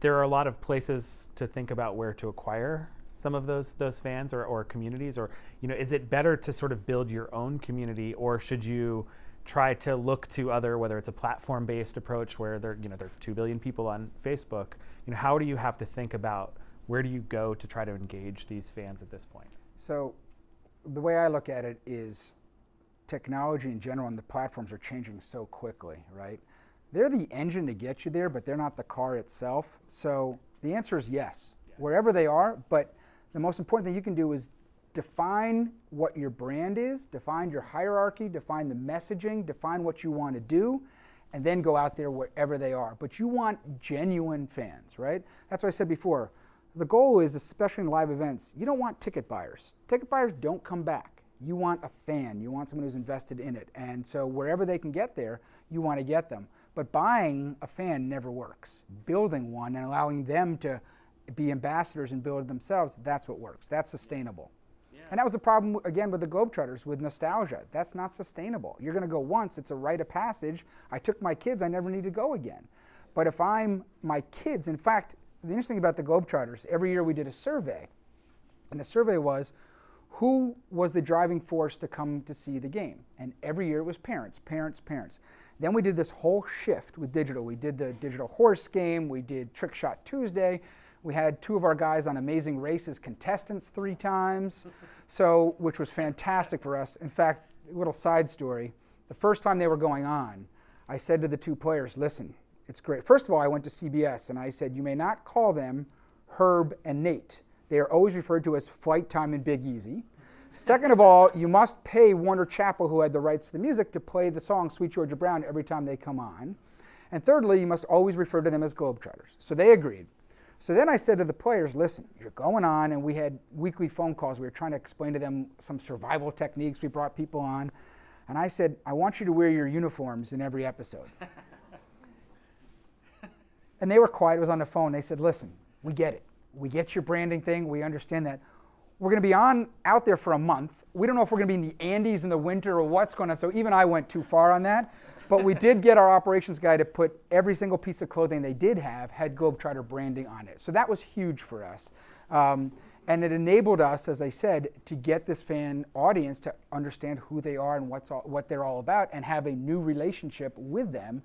There are a lot of places to think about where to acquire some of those fans or communities, or is it better to sort of build your own community, or should you try to look to other, whether it's a platform-based approach where there are 2 billion people on Facebook? How do you have to think about where do you go to try to engage these fans at this point? So the way I look at it is technology in general and the platforms are changing so quickly, right? They're the engine to get you there, but they're not the car itself. So the answer is yes, wherever they are. But the most important thing you can do is define what your brand is, define your hierarchy, define the messaging, define what you want to do, and then go out there wherever they are. But you want genuine fans, right? That's what I said before. The goal is, especially in live events, you don't want ticket buyers. Ticket buyers don't come back. You want a fan. You want someone who's invested in it. And so wherever they can get there, you want to get them. But buying a fan never works. Building one and allowing them to be ambassadors and build it themselves, that's what works. That's sustainable. Yeah. And that was the problem, again, with the Globetrotters, with nostalgia. That's not sustainable. You're going to go once. It's a rite of passage. I took my kids. I never need to go again. But if my kids, in fact, the interesting thing about the Globetrotters, every year we did a survey. And the survey was, who was the driving force to come to see the game? And every year it was parents, parents, parents. Then we did this whole shift with digital. We did the digital horse game. We did Trick Shot Tuesday. We had 2 of our guys on Amazing Races contestants 3 times, which was fantastic for us. In fact, a little side story, the first time they were going on, I said to the 2 players, listen, it's great. First of all, I went to CBS and I said, you may not call them Herb and Nate. They are always referred to as Flight Time and Big Easy. Second of all, you must pay Warner Chappell, who had the rights to the music, to play the song Sweet Georgia Brown every time they come on. And thirdly, you must always refer to them as Globetrotters. So they agreed. So then I said to the players, listen, you're going on, and we had weekly phone calls. We were trying to explain to them some survival techniques. We brought people on. And I said, I want you to wear your uniforms in every episode. And they were quiet. It was on the phone. They said, listen, we get it. We get your branding thing. We understand that. We're going to be out there for a month. We don't know if we're going to be in the Andes in the winter or what's going on. So even I went too far on that. But we did get our operations guy to put every single piece of clothing they did have had Globetrotter branding on it. So that was huge for us. And it enabled us, as I said, to get this fan audience to understand who they are and what they're all about and have a new relationship with them,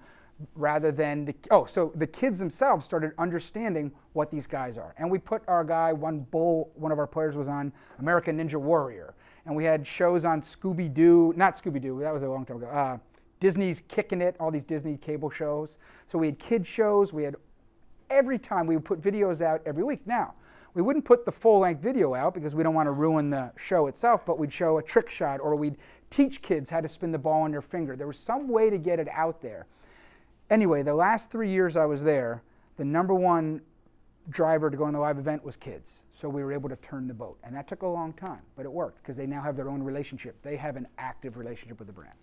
rather than so the kids themselves started understanding what these guys are. And we put our guy, one of our players was on American Ninja Warrior. And we had shows on Scooby-Doo, not Scooby-Doo, that was a long time ago, Disney's Kickin' It, all these Disney cable shows. So we had kid shows, every time we would put videos out every week. Now, we wouldn't put the full-length video out because we don't want to ruin the show itself, but we'd show a trick shot or we'd teach kids how to spin the ball on their finger. There was some way to get it out there. Anyway, the last 3 years I was there, the #1 driver to go on the live event was kids. So we were able to turn the boat. And that took a long time, but it worked because they now have their own relationship. They have an active relationship with the brand.